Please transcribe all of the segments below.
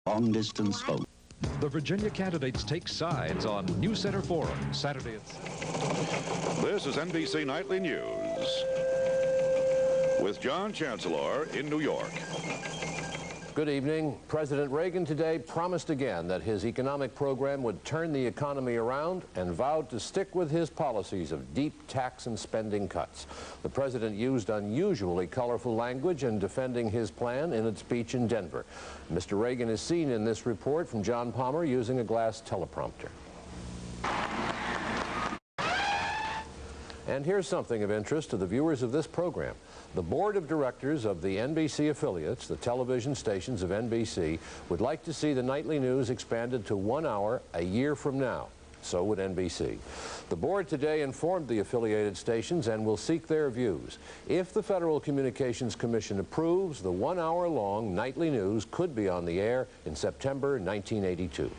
long-distance phone. The Virginia candidates take sides on News Center Forum, Saturday at... This is NBC Nightly News with John Chancellor in New York. Good evening. President Reagan today promised again that his economic program would turn the economy around and vowed to stick with his policies of deep tax and spending cuts. The president used unusually colorful language in defending his plan in a speech in Denver. Mr. Reagan is seen in this report from John Palmer using a glass teleprompter. And here's something of interest to the viewers of this program. The board of directors of the NBC affiliates, the television stations of NBC, would like to see the nightly news expanded to 1 hour a year from now. So would NBC. The board today informed the affiliated stations and will seek their views. If the Federal Communications Commission approves, the 1 hour long nightly news could be on the air in September 1982.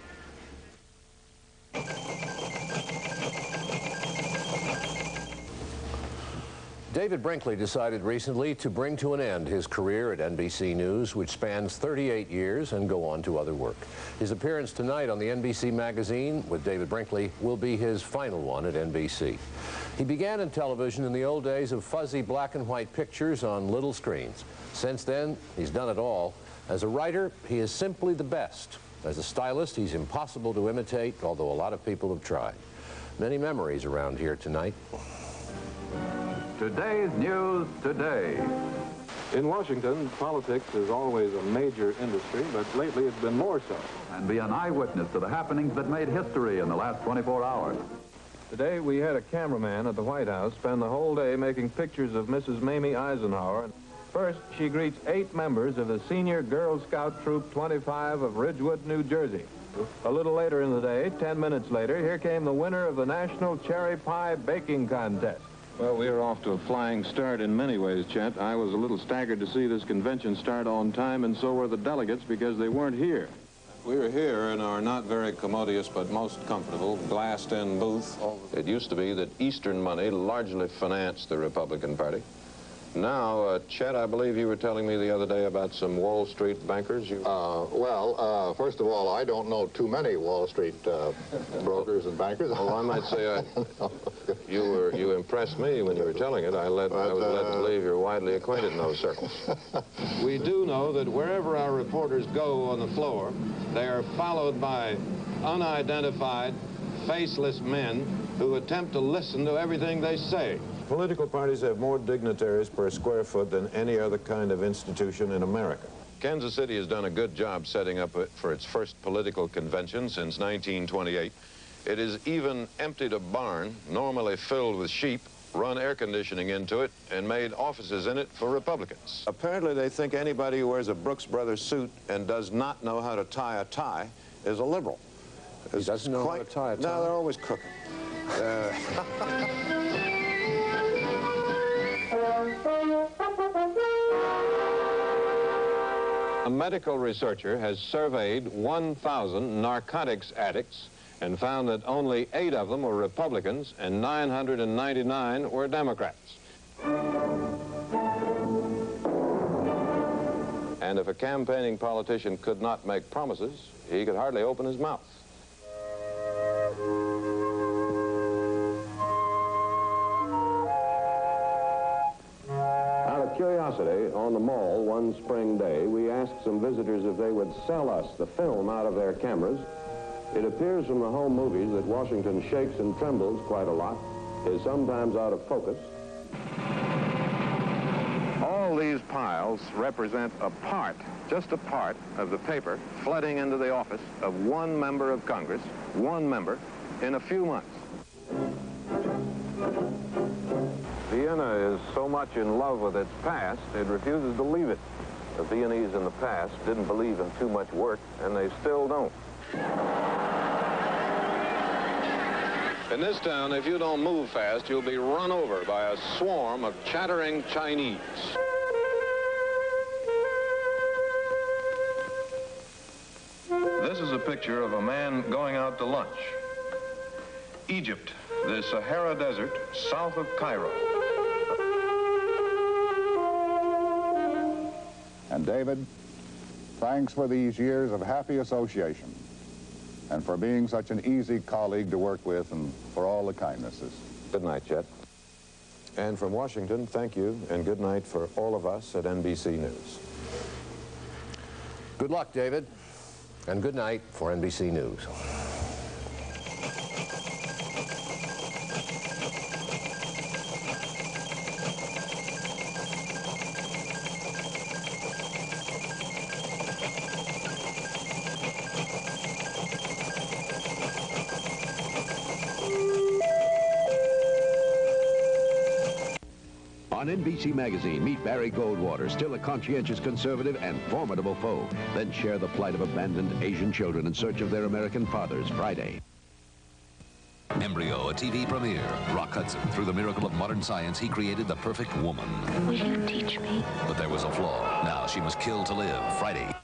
David Brinkley decided recently to bring to an end his career at NBC News, which spans 38 years, and go on to other work. His appearance tonight on the NBC magazine with David Brinkley will be his final one at NBC. He began in television in the old days of fuzzy black and white pictures on little screens. Since then, he's done it all. As a writer, he is simply the best. As a stylist, he's impossible to imitate, although a lot of people have tried. Many memories around here tonight. Today's news today. In Washington, politics is always a major industry, but lately it's been more so. And be an eyewitness to the happenings that made history in the last 24 hours. Today, we had a cameraman at the White House spend the whole day making pictures of Mrs. Mamie Eisenhower. First, she greets 8 members of the Senior Girl Scout Troop 25 of Ridgewood, New Jersey. A little later in the day, 10 minutes later, here came the winner of the National Cherry Pie Baking Contest. Well, we are off to a flying start in many ways, Chet. I was a little staggered to see this convention start on time, and so were the delegates because they weren't here. We were here in our not very commodious but most comfortable glassed-in booth. It used to be that Eastern money largely financed the Republican Party. Now, Chet, I believe you were telling me the other day about some Wall Street bankers. First of all, I don't know too many Wall Street brokers and bankers. Well, I might say you impressed me when you were telling it. I was led to believe you're widely acquainted in those circles. We do know that wherever our reporters go on the floor, they are followed by unidentified, faceless men who attempt to listen to everything they say. Political parties have more dignitaries per square foot than any other kind of institution in America. Kansas City has done a good job setting up for its first political convention since 1928. It has even emptied a barn, normally filled with sheep, run air conditioning into it, and made offices in it for Republicans. Apparently, they think anybody who wears a Brooks Brothers suit and does not know how to tie a tie is a liberal. He doesn't know how to tie a tie? No, they're always crooked. A medical researcher has surveyed 1,000 narcotics addicts and found that only 8 of them were Republicans and 999 were Democrats. And if a campaigning politician could not make promises, he could hardly open his mouth. Curiosity, on the mall one spring day, we asked some visitors if they would sell us the film out of their cameras. It appears from the home movies that Washington shakes and trembles quite a lot, is sometimes out of focus. All these piles represent a part, just a part, of the paper flooding into the office of one member of Congress, one member, in a few months. Vienna is so much in love with its past, it refuses to leave it. The Viennese in the past didn't believe in too much work, and they still don't. In this town, if you don't move fast, you'll be run over by a swarm of chattering Chinese. This is a picture of a man going out to lunch. Egypt, the Sahara Desert, south of Cairo. And David, thanks for these years of happy association and for being such an easy colleague to work with and for all the kindnesses. Good night, Chet. And from Washington, thank you and good night for all of us at NBC News. Good luck, David, and good night for NBC News. On NBC Magazine, meet Barry Goldwater, still a conscientious conservative and formidable foe. Then share the plight of abandoned Asian children in search of their American fathers, Friday. Embryo, a TV premiere. Rock Hudson. Through the miracle of modern science, he created the perfect woman. Will you teach me? But there was a flaw. Now she must kill to live. Friday.